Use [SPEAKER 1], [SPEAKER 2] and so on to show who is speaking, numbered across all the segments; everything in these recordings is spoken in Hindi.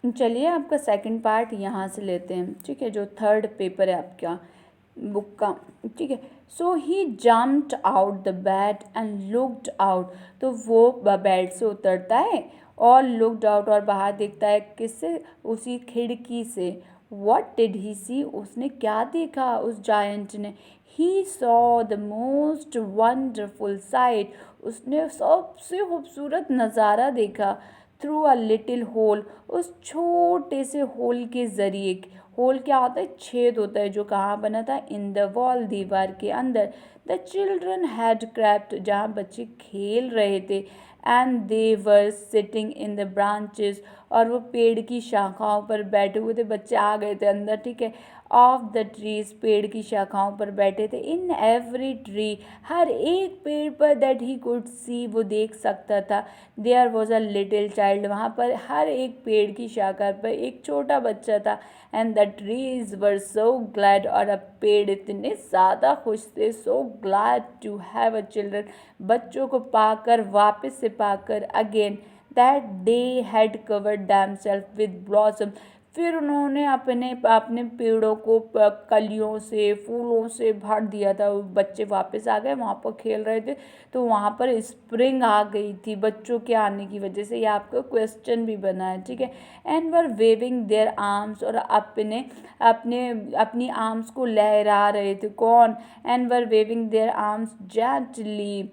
[SPEAKER 1] चलिए आपका सेकंड पार्ट यहाँ से लेते हैं, ठीक है, जो थर्ड पेपर है आपका बुक का, ठीक है। So he jumped out the bed and looked out, तो वो बेड से उतरता है और लुक्ड आउट और बाहर देखता है, किससे, उसी खिड़की से। व्हाट डिड ही सी, उसने क्या देखा उस जायंट ने। He saw the most wonderful site, उसने सबसे खूबसूरत नज़ारा देखा। थ्रू अ लिटिल होल, उस छोटे से होल के ज़रिए। होल क्या होता है, छेद होता है, जो कहाँ बना था, इन द वॉल, दीवार के अंदर। द चिल्ड्रन हैड क्रेप्ट, जहाँ बच्चे खेल रहे थे। And they were sitting in the branches, और वो पेड़ की शाखाओं पर बैठे हुए थे, बच्चे आ गए थे अंदर, ठीक है। ऑफ द ट्रीज, पेड़ की शाखाओं पर बैठे थे। इन एवरी ट्री, हर एक पेड़ पर, दैट ही कुड सी, वो देख सकता था। There was a little child, वहाँ पर हर एक पेड़ की शाखा पर एक छोटा बच्चा था। And the trees were so glad, और अब पेड़ इतने ज़्यादा खुश थे, so glad to have a children, बच्चों को पाकर, वापस से पाकर, again, that they had covered themselves with blossom. फिर उन्होंने अपने अपने पेड़ों को कलियों से, फूलों से भर दिया था। बच्चे वापस आ गए, वहाँ पर खेल रहे थे, तो वहाँ पर स्प्रिंग आ गई थी बच्चों के आने की वजह से। ये आपका क्वेश्चन भी बना है, ठीक है। And were waving their arms, और अपने अपने अपनी आर्म्स को लहरा रहे थे, कौन, and were waving their arms gently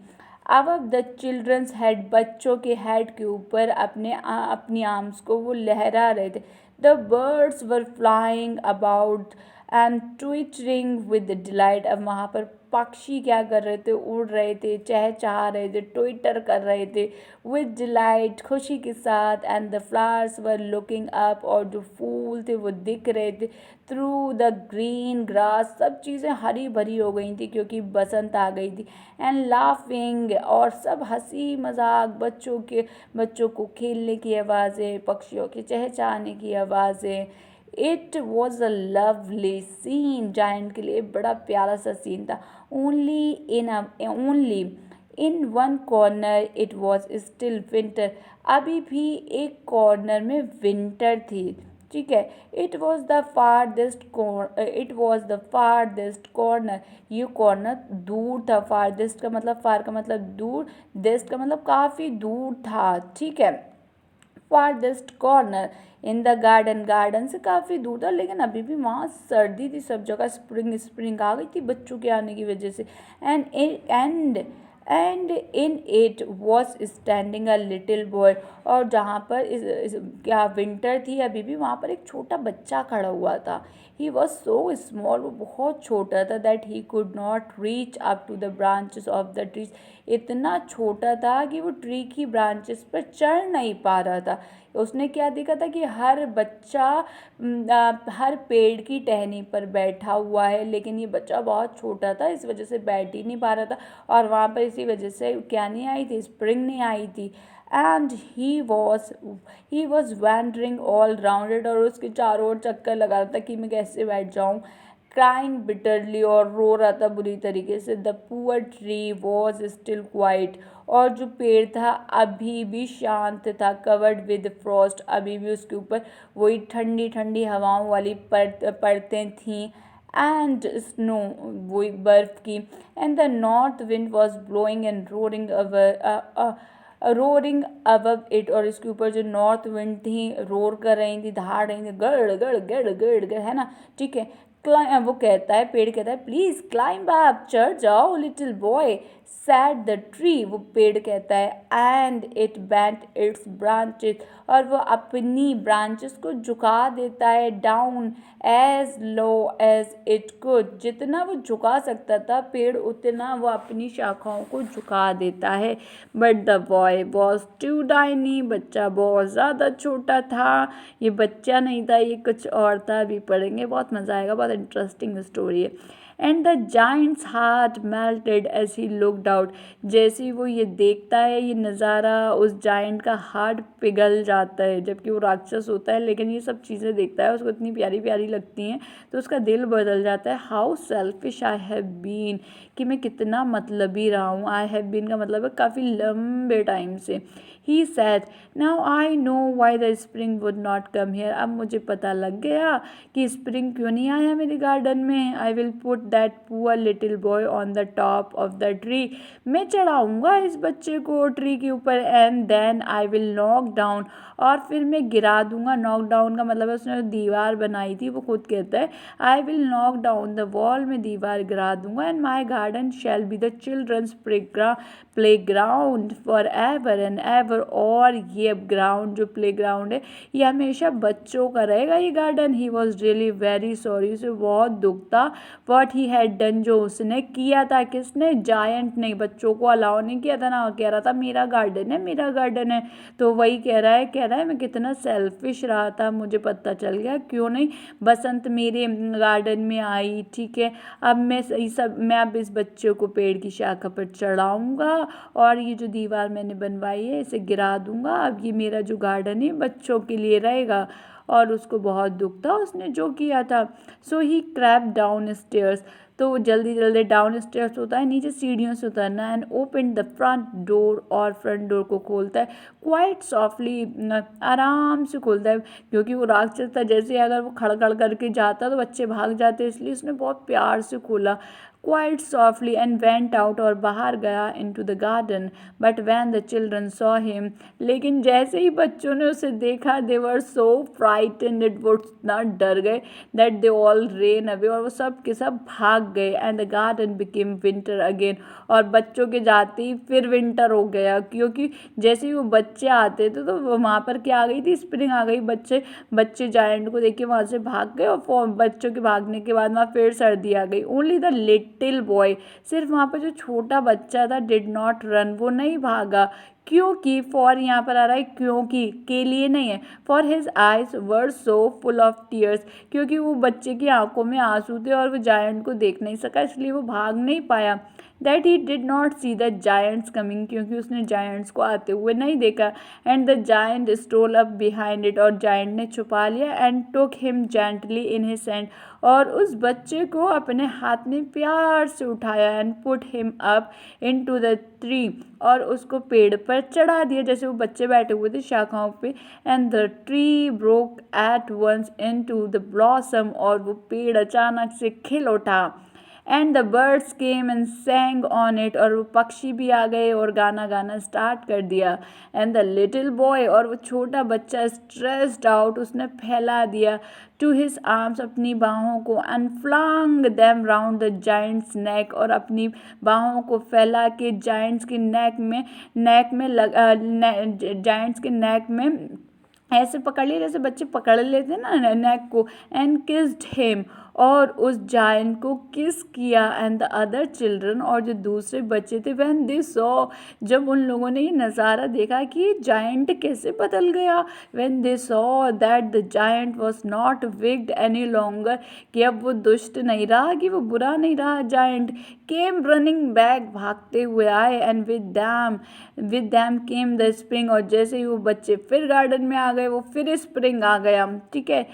[SPEAKER 1] above the children's head, बच्चों के हेड के ऊपर अपनी आर्म्स को वो लहरा रहे थे। The birds were flying about and twittering with delight, अब वहाँ पर पक्षी क्या कर रहे थे, उड़ रहे थे, चहचहा रहे थे, ट्विटर कर रहे थे, विद डिलाइट, खुशी के साथ। And the flowers were looking up, और जो फूल थे वो दिख रहे थे, थ्रू द ग्रीन ग्रास, सब चीज़ें हरी भरी हो गई थी क्योंकि बसंत आ गई थी। एंड लाफिंग, और सब हंसी मजाक, बच्चों को खेलने की आवाज़ें, पक्षियों के चहचहाने की आवाज़ें। It was a lovely scene, giant के लिए बड़ा प्यारा सा सीन था। Only in one corner it was still winter, अभी भी एक कॉर्नर में विंटर थी, ठीक है। It was the farthest corner, ये कॉर्नर दूर था। फारदेस्ट का मतलब, फार का मतलब दूर, देस्ट का मतलब काफ़ी दूर था, ठीक है। Farthest corner in the garden, garden से काफ़ी दूर था, लेकिन अभी भी वहाँ सर्दी थी, सब जगह स्प्रिंग स्प्रिंग आ गई थी बच्चों के आने की वजह से। And in it was standing a little boy, और जहाँ पर क्या विंटर थी अभी भी, वहाँ पर एक छोटा बच्चा खड़ा हुआ था। ही वॉज सो स्मॉल, वो बहुत छोटा था, that he could not reach up to the branches of the trees, इतना छोटा था कि वो ट्री की ब्रांचेस पर चढ़ नहीं पा रहा था। उसने क्या देखा था कि हर बच्चा हर पेड़ की टहनी पर बैठा हुआ है, लेकिन ये बच्चा बहुत छोटा था, इस वजह से बैठ ही नहीं पा रहा था, और वहाँ पर इसी वजह से क्या नहीं आई थी, स्प्रिंग नहीं आई थी। And he was wandering all rounded, और उसके चारों ओर चक्कर लगा रहा था कि मैं कैसे बैठ जाऊँ, क्राइंग बिटरली, और रो रहा था बुरी तरीके से। The poor tree was still quite, और जो पेड़ था अभी भी शांत था। कवर्ड विद फ्रॉस्ट, अभी भी उसके ऊपर वही ठंडी ठंडी हवाओं वाली परतें थीं। एंड स्नो, वही बर्फ की। And the north wind was blowing and roaring above it, और इसके ऊपर जो नॉर्थ विंड थी रोर कर रही थी, दहाड़ रही थी, गड़ गड़ गड़ गड़ गड़, है ना, ठीक है। वो कहता है, पेड़ कहता है, प्लीज क्लाइंब अप, चढ़ जाओ little boy, said the tree, वो पेड़ कहता है। And it bent its branches, और वो अपनी ब्रांचेस को झुका देता है, down as low as it could, जितना वो झुका सकता था पेड़, उतना वो अपनी शाखाओं को झुका देता है। But the boy was too tiny, बच्चा बहुत ज़्यादा छोटा था। ये बच्चा नहीं था, ये कुछ और था, अभी पढ़ेंगे, बहुत मज़ा आएगा, बहुत इंटरेस्टिंग स्टोरी है। And the giant's heart melted as he looked out, जैसे ही वो ये देखता है ये नज़ारा, उस जाइंट का हार्ट पिघल जाता है, जबकि वो राक्षस होता है, लेकिन ये सब चीज़ें देखता है, उसको इतनी प्यारी प्यारी लगती हैं, तो उसका दिल बदल जाता है। How selfish I have been, कि मैं कितना मतलबी रहा हूँ। आई हैव बीन का मतलब है काफ़ी लंबे टाइम से। He said, "Now I know why the spring would not come here." अब मुझे पता लग गया कि स्प्रिंग क्यों नहीं आया मेरे गार्डन में. I will put that poor little boy on the top of the tree. मैं चढ़ाऊंगा इस बच्चे को ट्री के ऊपर. And then I will knock down, और फिर मैं गिरा दूंगा. नॉक डाउन का मतलब है उसने दीवार बनाई थी, वो खुद कहता है I will knock down the wall, में दीवार गिरा दूंगा. And my garden shall be the children's playground forever and ever. और ये ग्राउंड जो प्ले ग्राउंड है ये हमेशा बच्चों का रहेगा ये garden. He was really very sorry, उसे बहुत दुख था. वॉट ही हैड डन, जो उसने किया था. किसने? जायंट ने. बच्चों को अलाउ नहीं किया था ना, कह रहा था मेरा गार्डन है मेरा गार्डन है. तो वही कह रहा है मैं कितना सेल्फिश रहा था, मुझे पता चल गया. क्यों नहीं, बसंत मेरे गार्डन में आई. ठीक है, अब मैं अब इस बच्चे को पेड़ की शाखा पर चढ़ाऊंगा और ये जो दीवार मैंने बनवाई है इसे गिरा दूंगा. अब ये मेरा जो गार्डन है बच्चों के लिए रहेगा. और उसको बहुत दुख था उसने जो किया था. सो ही क्रैप डाउन स्टेयर्स, तो वो जल्दी जल्दी डाउन स्टेयर्स होता है नीचे सीढ़ियों से उतरना. And open the front door, और फ्रंट डोर को खोलता है क्वाइट सॉफ्टली, आराम से खोलता है. क्योंकि वो राक्षस था, जैसे अगर वो खड़खड़ करके जाता तो बच्चे भाग जाते, इसलिए उसने बहुत प्यार से खोला quite softly and went out, और बाहर गया into the garden. But when the children saw him, लेकिन जैसे ही बच्चों ने उसे देखा they were so frightened, वो इतना डर गए that they all ran away, और वो सब के सब भाग गए. And the garden became winter again, और बच्चों के जाते ही फिर विंटर हो गया. क्योंकि जैसे ही वो बच्चे आते थे तो वहाँ पर क्या आ गई थी, स्प्रिंग आ गई. बच्चे जायंट को देख के वहाँ से भाग गए, और बच्चों के भागने के बाद वहाँ फिर सर्दी आ गई. ओनली द लिटिल बॉय, सिर्फ वहाँ पर जो छोटा बच्चा था, डिड नॉट रन, वो नहीं भागा. क्योंकि फॉर यहाँ पर आ रहा है क्योंकि, के लिए नहीं है. For his eyes were so full of tears, क्योंकि वो बच्चे की आंखों में आंसू थे और वो जायंट को देख नहीं सका, इसलिए वो भाग नहीं पाया. That he did not see the giants coming, क्योंकि उसने जायंट्स को आते हुए नहीं देखा. And the giant stole up behind it, और जायंट ने छुपा लिया. And took him gently in his hand, और उस बच्चे को अपने हाथ में प्यार से उठाया. And put him up into the tree, और उसको पेड़ पर चढ़ा दिया जैसे वो बच्चे बैठे हुए थे शाखाओं पे. And the tree broke at once into the blossom, और वो पेड़ अचानक से खिल उठा. And the birds came and sang on it, और वो पक्षी भी आ गए और गाना गाना स्टार्ट कर दिया. एंड द लिटिल बॉय, और वो छोटा बच्चा स्ट्रेस्ड आउट, उसने फैला दिया टू हिज आर्म्स, अपनी बाहों को. And flung them round the giant's neck, और अपनी बाहों को फैला के जायंट्स की जायंट्स के नेक में ऐसे पकड़ लिए जैसे बच्चे पकड़ लेते ना नेक को. एंड किस्ड हिम, और उस जायंट को किस किया. एंड द अदर चिल्ड्रन, और जो दूसरे बच्चे थे, व्हेन दे सॉ, जब उन लोगों ने ये नज़ारा देखा कि ये जायंट कैसे बदल गया. When they saw that the giant was not wicked any longer, कि अब वो दुष्ट नहीं रहा, कि वो बुरा नहीं रहा. जायंट केम रनिंग बैक, भागते हुए आए. And with them came the spring, और जैसे ही वो बच्चे फिर गार्डन में आ गए वो फिर स्प्रिंग आ गया. ठीक है,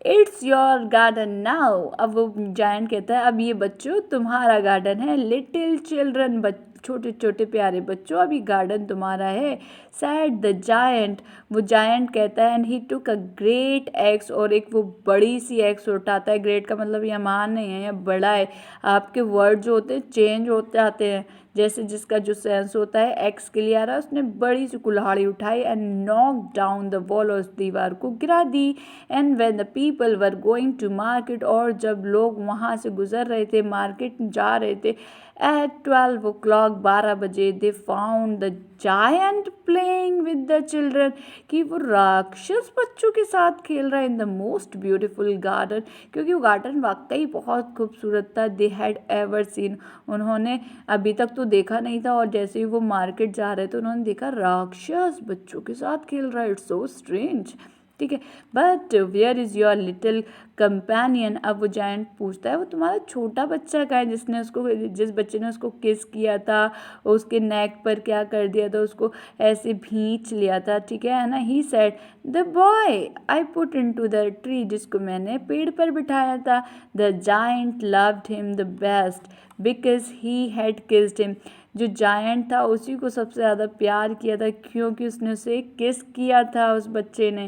[SPEAKER 1] इट्स योर गार्डन नाउ. अब वो जायंट कहता है अब ये बच्चों तुम्हारा गार्डन है. लिटिल चिल्ड्रन, छोटे छोटे प्यारे बच्चों, अभी गार्डन तुम्हारा है. सैड द जायंट, वो जायंट कहता है. And he took a great x, और एक वो बड़ी सी एक्स उठाता है. ग्रेट का मतलब ये मान नहीं है, यह बड़ा है. आपके वर्ड जो होते हैं चेंज होते आते हैं, जैसे जिसका जो सेंस होता है एक्स के लिए आ रहा है. उसने बड़ी सी कुल्हाड़ी उठाई. And knock down the wall, और उस दीवार को गिरा दी. And when the people were going to market, और जब लोग वहाँ से गुजर रहे थे, मार्केट जा रहे थे, एट 12 o'clock, 12 बजे, they found the giant playing with the children, कि वो राक्षस बच्चों के साथ खेल रहा है in the most beautiful garden, क्योंकि वो गार्डन वाकई बहुत खूबसूरत था. दे हैड एवर सीन, उन्होंने अभी तक तो देखा नहीं था. और जैसे ही वो मार्केट जा रहे थे उन्होंने देखा राक्षस बच्चों के साथ खेल रहा है. It's so strange. ठीक है, but where is your little companion. अब वो जायंट पूछता है वो तुम्हारा छोटा बच्चा कहाँ है, जिस बच्चे ने उसको किस किया था, उसके नेक पर क्या कर दिया था, उसको ऐसे भींच लिया था, ठीक है ना। He said the boy I put into the tree, जिसको मैंने पेड़ पर बिठाया था। The giant loved him the best because he had kissed him. जो जायंट था उसी को सबसे ज़्यादा प्यार किया था क्योंकि उसने उसे किस किया था उस बच्चे ने।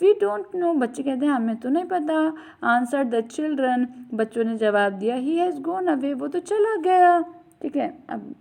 [SPEAKER 1] वी डोंट नो, बच्चे कहते हैं हमें तो नहीं पता। आंसर द चिल्ड्रन, बच्चों ने जवाब दिया ही हैज़ गॉन अवे, वो तो चला गया, ठीक है। अब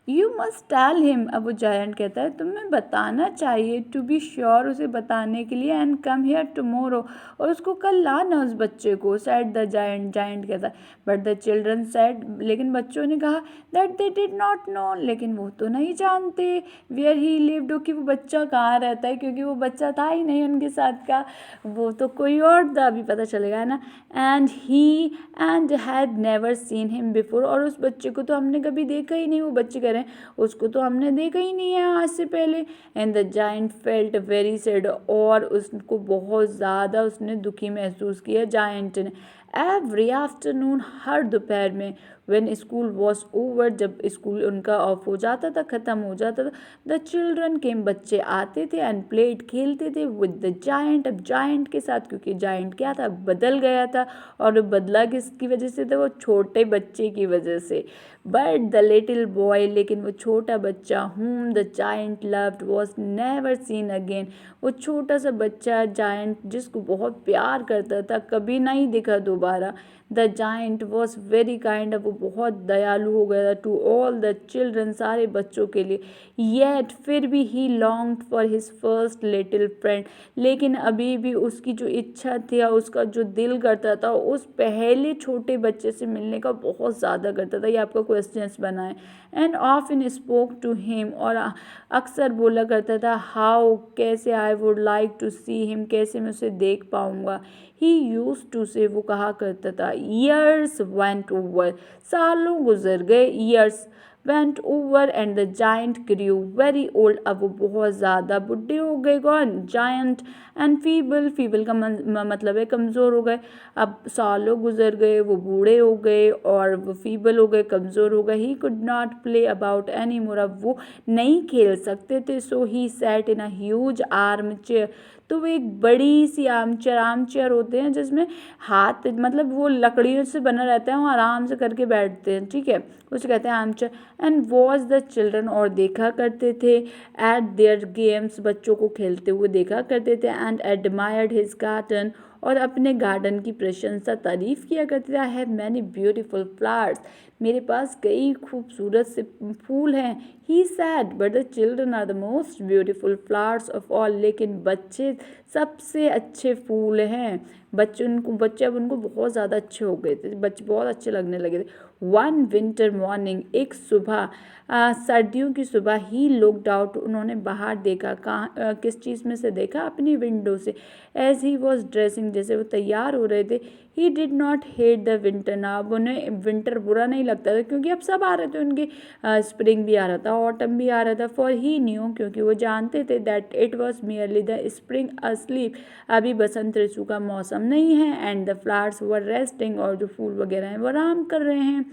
[SPEAKER 1] यू मस्ट टेल हिम, अब वो जायंट कहता है तुम्हें बताना चाहिए, टू बी श्योर, उसे बताने के लिए, एंड कम हियर टुमारो, और उसको कल लाना उस बच्चे को। सेड द जायंट, जायंट कहता है बट द चिल्ड्रन सेड, लेकिन बच्चों ने कहा that they did not know, लेकिन वो तो नहीं जानते, वेयर ही लिव्ड, कि वो बच्चा कहाँ रहता है, क्योंकि वो बच्चा था ही नहीं उनके साथ का, वो तो कोई और था, अभी पता चलेगा, है ना। And had never seen him before, और उस बच्चे को तो हमने कभी देखा ही नहीं, वो बच्चे कह रहे हैं उसको तो हमने देखा ही नहीं है आज से पहले। And the giant felt very sad, और उसको बहुत ज़्यादा उसने दुखी महसूस किया जायंट ने। एवरी आफ्टरनून, हर दोपहर में, व्हेन स्कूल वॉज ओवर, जब स्कूल उनका ऑफ हो जाता था, ख़त्म हो जाता था, द चिल्ड्रन केम, बच्चे आते थे, एंड प्लेड, खेलते थे विद द जायंट, अब जायंट के साथ, क्योंकि जायंट क्या था, बदल गया था, और बदला किसकी वजह से था, वो छोटे बच्चे की वजह से। बट द लिटिल बॉय, लेकिन वो छोटा बच्चा, whom the giant loved was never seen again, वो छोटा सा बच्चा जायंट जिसको बहुत प्यार करता था, कभी नहीं दिखा दोबारा। The giant was very kind, वो बहुत दयालु हो गया था, टू ऑल द चिल्ड्रन, सारे बच्चों के लिए। येट, फिर भी, he longed for his first little friend, लेकिन अभी भी उसकी जो इच्छा थी, उसका जो दिल करता था उस पहले छोटे बच्चे से मिलने का बहुत ज़्यादा करता था। ये आपका क्वेश्चंस बना है। And often spoke to him, और अक्सर बोला करता था, हाउ, कैसे, I would like to see him, कैसे मैं उसे देख पाऊँगा। ही यूज टू से, वो कहा करता था। ईयर्स वेंट ओवर, सालों गुजर गए। Years went over and the giant grew very old, अब वो बहुत ज़्यादा बुढ़े हो गए। कौन, जायंट। एंड फीबल, फीबल का मतलब है कमज़ोर हो गए। अब सालों गुजर गए, वो बूढ़े हो गए और वो फीबल हो गए, कमज़ोर हो गए। He could not play about any more, अब वो नहीं खेल सकते थे। So he sat in a huge armchair, तो वो एक बड़ी सी आर्म चेयर होते हैं जिसमें हाथ, मतलब वो लकड़ियों से बना रहता है, वो आराम से करके बैठते हैं, ठीक है, उसे कहते हैं arm chair. And watch the children, और देखा करते थे, एट देयर गेम्स, बच्चों को खेलते हुए देखा करते थे। एंड एडमायर्ड हिज गार्डन, और अपने गार्डन की प्रशंसा, तारीफ़ किया करते थे। I have many beautiful flowers, मेरे पास कई खूबसूरत से फूल हैं। He said but the children are the most beautiful flowers of all, लेकिन बच्चे सबसे अच्छे फूल हैं। बच्चे अब उनको बहुत ज़्यादा अच्छे हो गए थे, बच्चे बहुत अच्छे लगने लगे थे। वन विंटर मॉर्निंग, एक सुबह, सर्दियों की सुबह, ही लुक्ड आउट, उन्होंने बाहर देखा। कहाँ, किस चीज़ में से देखा, अपनी विंडो से। एज ही वॉज ड्रेसिंग, जैसे वो तैयार हो रहे थे। ही did not hate the winter, ना, अब उन्हें विंटर बुरा नहीं लगता था, क्योंकि अब सब आ रहे थे उनके, स्प्रिंग भी आ रहा था, ऑटम भी आ रहा था। फॉर ही न्यू, क्योंकि वो जानते थे, that it was merely the spring asleep, अभी बसंत ऋतु का मौसम नहीं है। And the flowers were resting, और जो फूल वगैरह हैं वो आराम कर रहे हैं।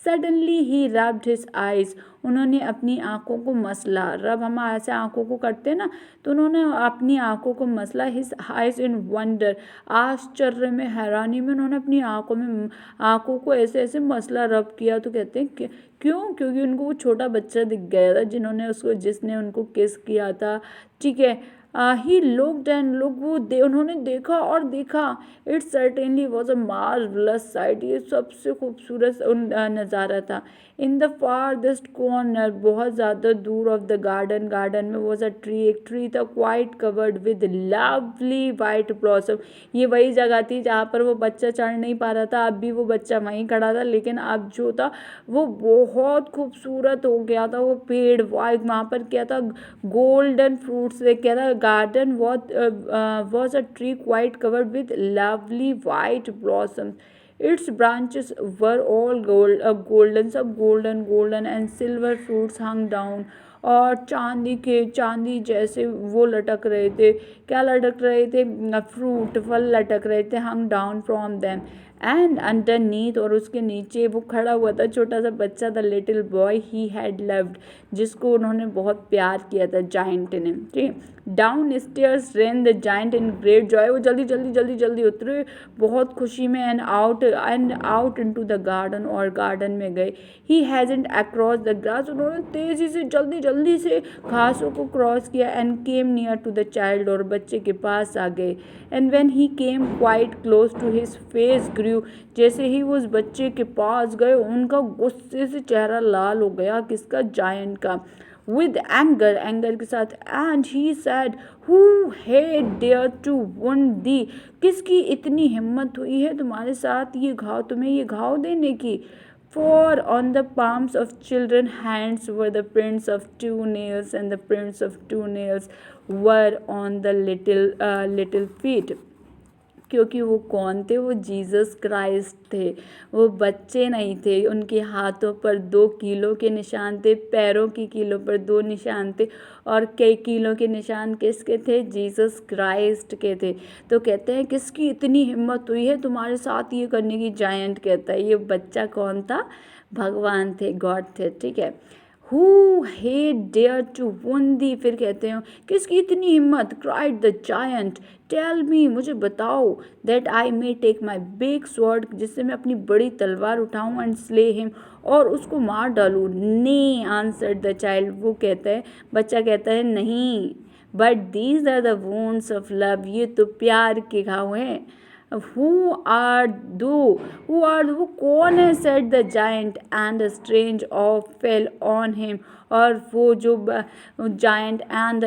[SPEAKER 1] सडनली ही रब्ड हिज आइज, उन्होंने अपनी आँखों को मसला। रब हम ऐसे आँखों को करते हैं ना, तो उन्होंने अपनी आँखों को मसला। हिज आइज इन वंडर, आश्चर्य में, हैरानी में, उन्होंने अपनी आँखों को ऐसे ऐसे मसला, रब किया। तो कहते हैं कि क्यों, क्योंकि उनको वो छोटा बच्चा दिख गया था जिसने उनको किस किया था, ठीक है। ही लुक्ड एंड लुक, उन्होंने देखा और देखा। It certainly was a marvellous site, ये सबसे खूबसूरत नज़ारा था। इन द फारदेस्ट कॉर्नर, बहुत ज़्यादा दूर ऑफ द गार्डन में वॉज अ ट्री, एक ट्री था, quite covered with lovely white blossom. ये वही जगह थी जहाँ पर वो बच्चा चढ़ नहीं पा रहा था, अब भी वो बच्चा वहीं खड़ा था, लेकिन अब जो था वो बहुत खूबसूरत हो गया था। वो पेड़ वहाँ पर क्या था, गोल्डन फ्रूट्स से क्या था, garden was a tree quite covered with lovely white blossom. It's branches were all golden, सब golden and silver fruits hung down, और चांदी जैसे वो लटक रहे थे। क्या लटक रहे थे? फ्रूट, फल लटक रहे थे, hung down from them and underneath, और उसके नीचे वो खड़ा हुआ था छोटा सा बच्चा, the little boy he had loved, जिसको उन्होंने बहुत प्यार किया था, जाइंट ने। ठीक, downstairs ran the giant in great joy, वो जल्दी उतरे बहुत खुशी में, and out into the garden, और गार्डन में गए। He hastened across the grass, उन्होंने तेजी से जल्दी से घासों को क्रॉस किया, and came near to the child, और बच्चे के पास आ गए। And when he came quite close to his face grew, जैसे ही वो उस बच्चे के पास गए उनका गुस्से से चेहरा लाल हो गया, किसका? जायंट का। विद एंगर के साथ, and he said who had dare to wound thee, किसकी इतनी हिम्मत हुई है तुम्हारे साथ तुम्हें ये घाव देने की? For on the palms of children hands were the prints of 2 nails, and the prints of 2 nails were on the little feet. क्योंकि वो कौन थे? वो जीसस क्राइस्ट थे, वो बच्चे नहीं थे। उनके हाथों पर 2 कीलों के निशान थे, पैरों की कीलों पर 2 निशान थे, और कई कीलों के निशान किसके थे? जीसस क्राइस्ट के थे। तो कहते हैं किसकी इतनी हिम्मत हुई है तुम्हारे साथ ये करने की? जायंट कहता है। ये बच्चा कौन था? भगवान थे, गॉड थे। ठीक है, Who had dared to wound thee? फिर कहते हैं किसकी इतनी हिम्मत? Cried the giant. Tell me, मुझे बताओ, that I may take my big sword, जिससे मैं अपनी बड़ी तलवार उठाऊं, and slay him, और उसको मार डालूं। Nay, answered the child. वो कहता है, बच्चा कहता है नहीं, but these are the wounds of love. ये तो प्यार के घाव हैं। Who are thou? वो कौन है? said the giant, and a strange awe fell on him. और वो जो giant and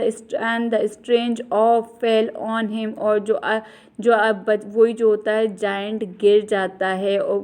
[SPEAKER 1] the strange awe fell on him, और वही जो होता है, जाइंट गिर जाता है और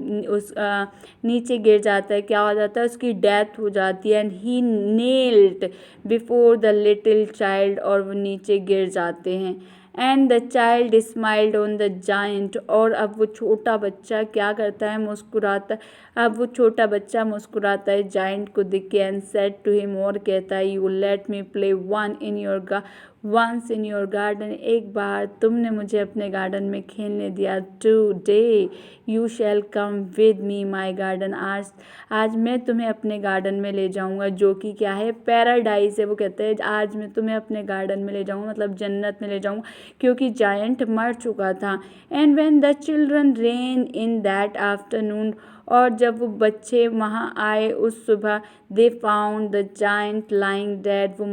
[SPEAKER 1] नीचे गिर जाता है, क्या हो जाता है? उसकी डेथ हो जाती है। And he nailed before the little child, और वो नीचे गिर जाते हैं। And the child smiled on the giant, और अब वो छोटा बच्चा क्या करता है? मुस्कुराता। अब वो छोटा बच्चा मुस्कुराता है जाइंट को देख के, एंड सेड टू हिम, और कहता है, you let me play once in your garden, एक बार तुमने मुझे अपने गार्डन में खेलने दिया। Today you shall come with me my garden, आज मैं तुम्हें अपने गार्डन में ले जाऊंगा, जो कि क्या है? पैराडाइज है। वो कहते हैं आज मैं तुम्हें अपने गार्डन में ले जाऊंगा, मतलब जन्नत में ले जाऊंगा, क्योंकि जायंट मर चुका था। And when the children rain in that afternoon, और जब वो बच्चे वहाँ आए उस सुबह, they found the giant lying dead, वो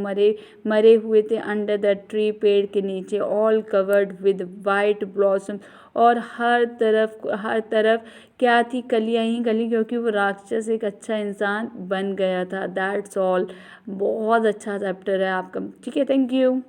[SPEAKER 1] मरे हुए थे अंडर द ट्री, पेड़ के नीचे, all covered with white blossom, और हर तरफ क्या थी? कलियाँ ही कली, क्योंकि वो राक्षस एक अच्छा इंसान बन गया था। That's all. बहुत अच्छा चैप्टर है आपका। ठीक है, थैंक यू।